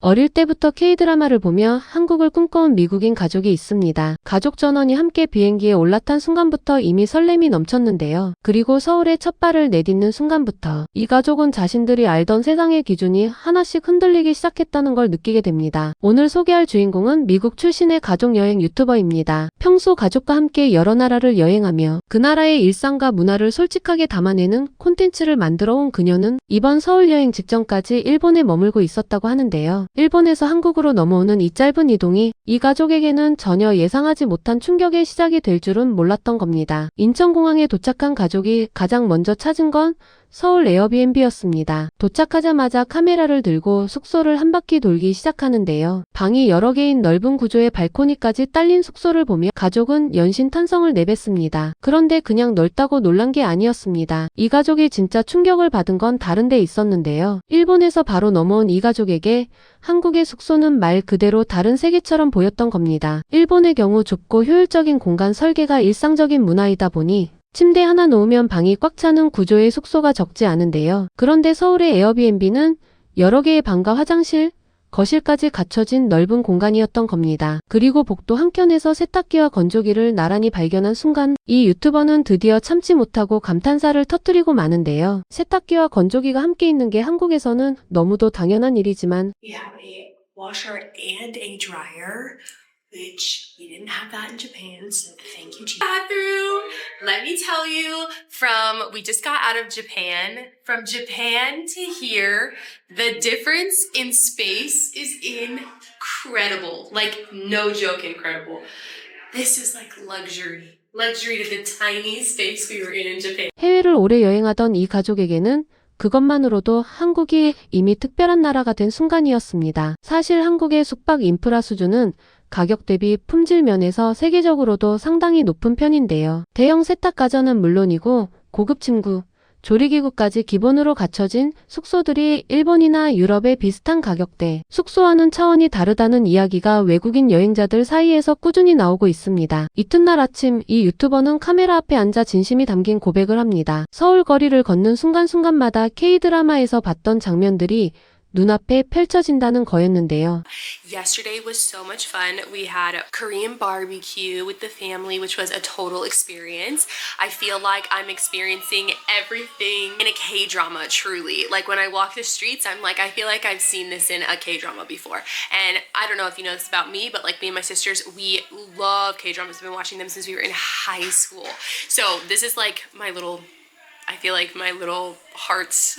어릴 때부터 K드라마를 보며 한국을 꿈꿔온 미국인 가족이 있습니다. 가족 전원이 함께 비행기에 올라탄 순간부터 이미 설렘이 넘쳤는데요. 그리고 서울에 첫 발을 내딛는 순간부터 이 가족은 자신들이 알던 세상의 기준이 하나씩 흔들리기 시작했다는 걸 느끼게 됩니다. 오늘 소개할 주인공은 미국 출신의 가족여행 유튜버입니다. 평소 가족과 함께 여러 나라를 여행하며 그 나라의 일상과 문화를 솔직하게 담아내는 콘텐츠를 만들어 온 그녀는 이번 서울 여행 직전까지 일본에 머물고 있었다고 하는데요. 일본에서 한국으로 넘어오는 이 짧은 이동이 이 가족에게는 전혀 예상하지 못한 충격의 시작이 될 줄은 몰랐던 겁니다. 인천공항에 도착한 가족이 가장 먼저 찾은 건 서울 에어비앤비였습니다. 도착하자마자 카메라를 들고 숙소를 한 바퀴 돌기 시작하는데요. 방이 여러 개인 넓은 구조의 발코니까지 딸린 숙소를 보며 가족은 연신탄성을 내뱉습니다. 그런데 그냥 넓다고 놀란 게 아니었습니다. 이 가족이 진짜 충격을 받은 건 다른 데 있었는데요. 일본에서 바로 넘어온 이 가족에게 한국의 숙소는 말 그대로 다른 세계처럼 보였던 겁니다. 일본의 경우 좁고 효율적인 공간 설계가 일상적인 문화이다 보니 침대 하나 놓으면 방이 꽉 차는 구조의 숙소가 적지 않은데요. 그런데 서울의 에어비앤비는 여러 개의 방과 화장실, 거실까지 갖춰진 넓은 공간이었던 겁니다. 그리고 복도 한켠에서 세탁기와 건조기를 나란히 발견한 순간 이 유튜버는 드디어 참지 못하고 감탄사를 터뜨리고 마는데요. 세탁기와 건조기가 함께 있는 게 한국에서는 너무도 당연한 일이지만 You have a washer and a dryer, which we didn't have that in Japan, so thank you, Jesus. Bathroom, let me tell you, we just got out of Japan, from Japan to here, the difference in space is incredible. Like, no joke, incredible. This is like luxury. Luxury to the tiny space we were in Japan. 해외를 오래 여행하던 이 가족에게는 그것만으로도 한국이 이미 특별한 나라가 된 순간이었습니다. 사실 한국의 숙박 인프라 수준은 가격 대비 품질 면에서 세계적으로도 상당히 높은 편인데요. 대형 세탁 가전은 물론이고 고급 침구, 조리기구까지 기본으로 갖춰진 숙소들이 일본이나 유럽의 비슷한 가격대, 숙소와는 차원이 다르다는 이야기가 외국인 여행자들 사이에서 꾸준히 나오고 있습니다. 이튿날 아침 이 유튜버는 카메라 앞에 앉아 진심이 담긴 고백을 합니다. 서울 거리를 걷는 순간순간마다 K드라마에서 봤던 장면들이 눈앞에 펼쳐진다는 거였는데요. Yesterday was so much fun. We had a Korean barbecue with the family, which was a total experience. I feel like I'm experiencing everything in a K-drama, truly. Like when I walk the streets, I'm like, I feel like I've seen this in a K-drama before. And I don't know if you know this about me, but like me and my sisters, we love K-dramas. We've been watching them since we were in high school. So this is like I feel like my little heart's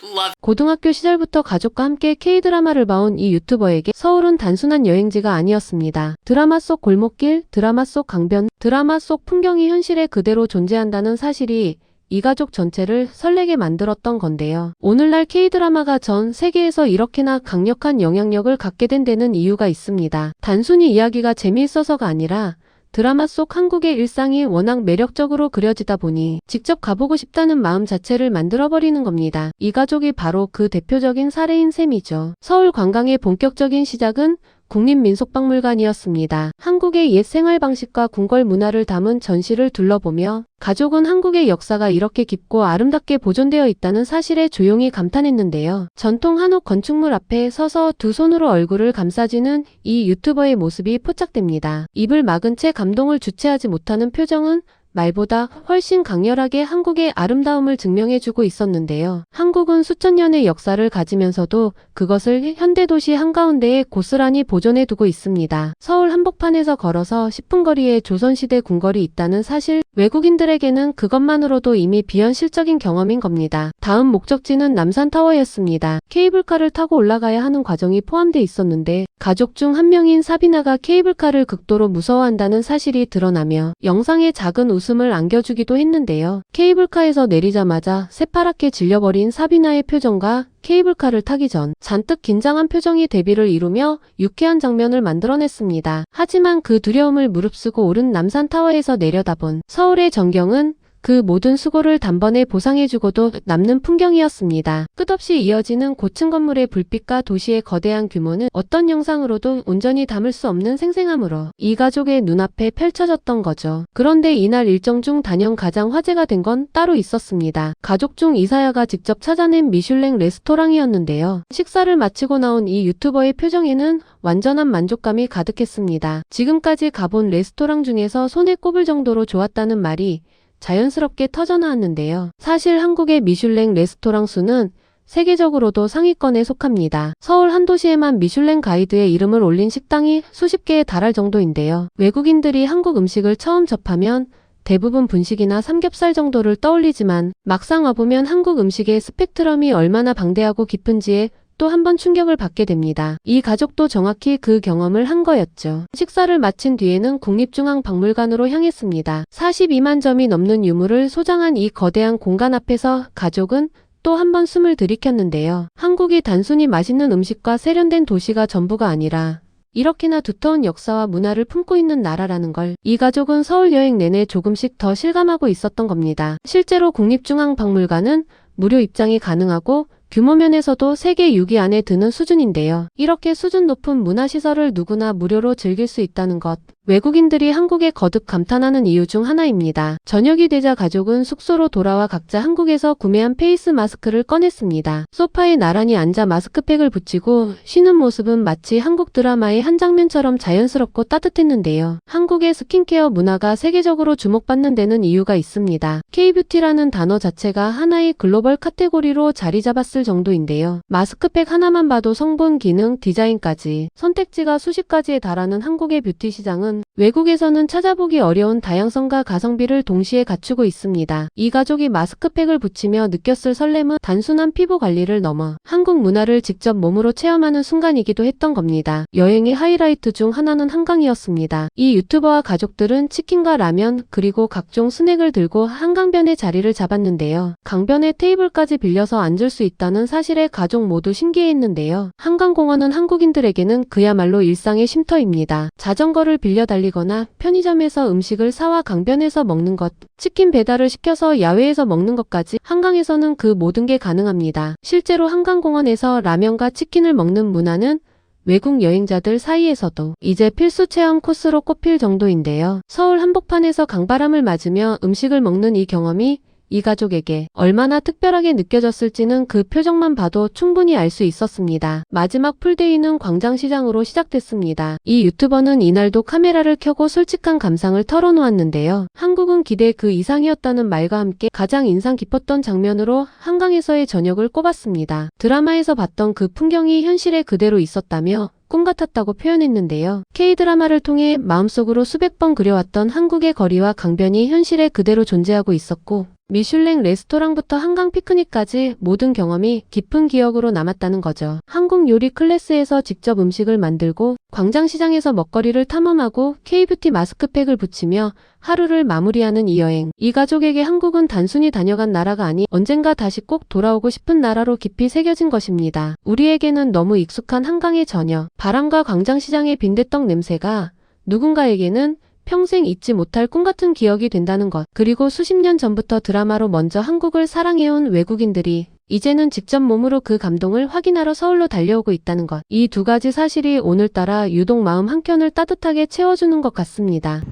love. 고등학교 시절부터 가족과 함께 K드라마를 봐온 이 유튜버에게 서울은 단순한 여행지가 아니었습니다. 드라마 속 골목길, 드라마 속 강변, 드라마 속 풍경이 현실에 그대로 존재한다는 사실이 이 가족 전체를 설레게 만들었던 건데요. 오늘날 K드라마가 전 세계에서 이렇게나 강력한 영향력을 갖게 된 데는 이유가 있습니다. 단순히 이야기가 재미있어서가 아니라 드라마 속 한국의 일상이 워낙 매력적으로 그려지다 보니 직접 가보고 싶다는 마음 자체를 만들어버리는 겁니다. 이 가족이 바로 그 대표적인 사례인 셈이죠. 서울 관광의 본격적인 시작은 국립민속박물관이었습니다. 한국의 옛 생활 방식과 궁궐 문화를 담은 전시를 둘러보며 가족은 한국의 역사가 이렇게 깊고 아름답게 보존되어 있다는 사실에 조용히 감탄했는데요. 전통 한옥 건축물 앞에 서서 두 손으로 얼굴을 감싸지는 이 유튜버의 모습이 포착됩니다. 입을 막은 채 감동을 주체하지 못하는 표정은 말보다 훨씬 강렬하게 한국의 아름다움을 증명해주고 있었는데요. 한국은 수천 년의 역사를 가지면서도 그것을 현대도시 한가운데에 고스란히 보존해두고 있습니다. 서울 한복판에서 걸어서 10분 거리에 조선시대 궁궐이 있다는 사실, 외국인들에게는 그것만으로도 이미 비현실적인 경험인 겁니다. 다음 목적지는 남산타워였습니다. 케이블카를 타고 올라가야 하는 과정이 포함돼 있었는데 가족 중 한 명인 사비나가 케이블카를 극도로 무서워한다는 사실이 드러나며 영상에 작은 웃음을 안겨주기도 했는데요. 케이블카에서 내리자마자 새파랗게 질려버린 사비나의 표정과 케이블카를 타기 전 잔뜩 긴장한 표정이 대비를 이루며 유쾌한 장면을 만들어냈습니다. 하지만 그 두려움을 무릅쓰고 오른 남산타워에서 내려다본 서울의 전경은 그 모든 수고를 단번에 보상해주고도 남는 풍경이었습니다. 끝없이 이어지는 고층 건물의 불빛과 도시의 거대한 규모는 어떤 영상으로도 온전히 담을 수 없는 생생함으로 이 가족의 눈앞에 펼쳐졌던 거죠. 그런데 이날 일정 중 단연 가장 화제가 된 건 따로 있었습니다. 가족 중 이사야가 직접 찾아낸 미슐랭 레스토랑이었는데요. 식사를 마치고 나온 이 유튜버의 표정에는 완전한 만족감이 가득했습니다. 지금까지 가본 레스토랑 중에서 손에 꼽을 정도로 좋았다는 말이 자연스럽게 터져나왔는데요. 사실 한국의 미슐랭 레스토랑 수는 세계적으로도 상위권에 속합니다. 서울 한 도시에만 미슐랭 가이드에 이름을 올린 식당이 수십 개에 달할 정도인데요. 외국인들이 한국 음식을 처음 접하면 대부분 분식이나 삼겹살 정도를 떠올리지만 막상 와보면 한국 음식의 스펙트럼이 얼마나 방대하고 깊은지에 또 한 번 충격을 받게 됩니다. 이 가족도 정확히 그 경험을 한 거였죠. 식사를 마친 뒤에는 국립중앙박물관으로 향했습니다. 42만 점이 넘는 유물을 소장한 이 거대한 공간 앞에서 가족은 또 한 번 숨을 들이켰는데요. 한국이 단순히 맛있는 음식과 세련된 도시가 전부가 아니라 이렇게나 두터운 역사와 문화를 품고 있는 나라라는 걸 이 가족은 서울 여행 내내 조금씩 더 실감하고 있었던 겁니다. 실제로 국립중앙박물관은 무료 입장이 가능하고 규모 면에서도 세계 6위 안에 드는 수준인데요. 이렇게 수준 높은 문화시설을 누구나 무료로 즐길 수 있다는 것, 외국인들이 한국에 거듭 감탄하는 이유 중 하나입니다. 저녁이 되자 가족은 숙소로 돌아와 각자 한국에서 구매한 페이스 마스크를 꺼냈습니다. 소파에 나란히 앉아 마스크팩을 붙이고 쉬는 모습은 마치 한국 드라마의 한 장면처럼 자연스럽고 따뜻했는데요. 한국의 스킨케어 문화가 세계적으로 주목받는 데는 이유가 있습니다. K-뷰티라는 단어 자체가 하나의 글로벌 카테고리로 자리 잡았을 정도인데요. 마스크팩 하나만 봐도 성분, 기능, 디자인까지 선택지가 수십 가지에 달하는 한국의 뷰티 시장은 외국에서는 찾아보기 어려운 다양성과 가성비를 동시에 갖추고 있습니다. 이 가족이 마스크팩을 붙이며 느꼈을 설렘은 단순한 피부 관리를 넘어 한국 문화를 직접 몸으로 체험하는 순간이기도 했던 겁니다. 여행의 하이라이트 중 하나는 한강이었습니다. 이 유튜버와 가족들은 치킨과 라면 그리고 각종 스낵을 들고 한강변에 자리를 잡았는데요. 강변에 테이블까지 빌려서 앉을 수 있다는 사실에 가족 모두 신기해했는데요. 한강공원은 한국인들에게는 그야말로 일상의 쉼터입니다. 자전거를 빌려 달리거나 편의점에서 음식을 사와 강변에서 먹는 것, 치킨 배달을 시켜서 야외에서 먹는 것까지 한강에서는 그 모든 게 가능합니다. 실제로 한강공원에서 라면과 치킨을 먹는 문화는 외국 여행자들 사이에서도 이제 필수 체험 코스로 꼽힐 정도인데요. 서울 한복판에서 강바람을 맞으며 음식을 먹는 이 경험이 이 가족에게 얼마나 특별하게 느껴졌을지는 그 표정만 봐도 충분히 알 수 있었습니다. 마지막 풀데이는 광장시장으로 시작됐습니다. 이 유튜버는 이날도 카메라를 켜고 솔직한 감상을 털어놓았는데요. 한국은 기대 그 이상이었다는 말과 함께 가장 인상 깊었던 장면으로 한강에서의 저녁을 꼽았습니다. 드라마에서 봤던 그 풍경이 현실에 그대로 있었다며 꿈 같았다고 표현했는데요. K-드라마를 통해 마음속으로 수백 번 그려왔던 한국의 거리와 강변이 현실에 그대로 존재하고 있었고 미슐랭 레스토랑부터 한강 피크닉까지 모든 경험이 깊은 기억으로 남았다는 거죠. 한국 요리 클래스에서 직접 음식을 만들고 광장시장에서 먹거리를 탐험하고 K-뷰티 마스크팩을 붙이며 하루를 마무리하는 이 여행. 이 가족에게 한국은 단순히 다녀간 나라가 아니 언젠가 다시 꼭 돌아오고 싶은 나라로 깊이 새겨진 것입니다. 우리에게는 너무 익숙한 한강의 저녁, 바람과 광장시장의 빈대떡 냄새가 누군가에게는 평생 잊지 못할 꿈 같은 기억이 된다는 것. 그리고 수십 년 전부터 드라마로 먼저 한국을 사랑해온 외국인들이 이제는 직접 몸으로 그 감동을 확인하러 서울로 달려오고 있다는 것. 이 두 가지 사실이 오늘따라 유독 마음 한켠을 따뜻하게 채워주는 것 같습니다.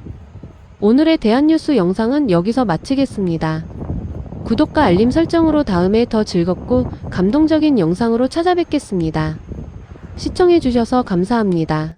오늘의 대한뉴스 영상은 여기서 마치겠습니다. 구독과 알림 설정으로 다음에 더 즐겁고 감동적인 영상으로 찾아뵙겠습니다. 시청해주셔서 감사합니다.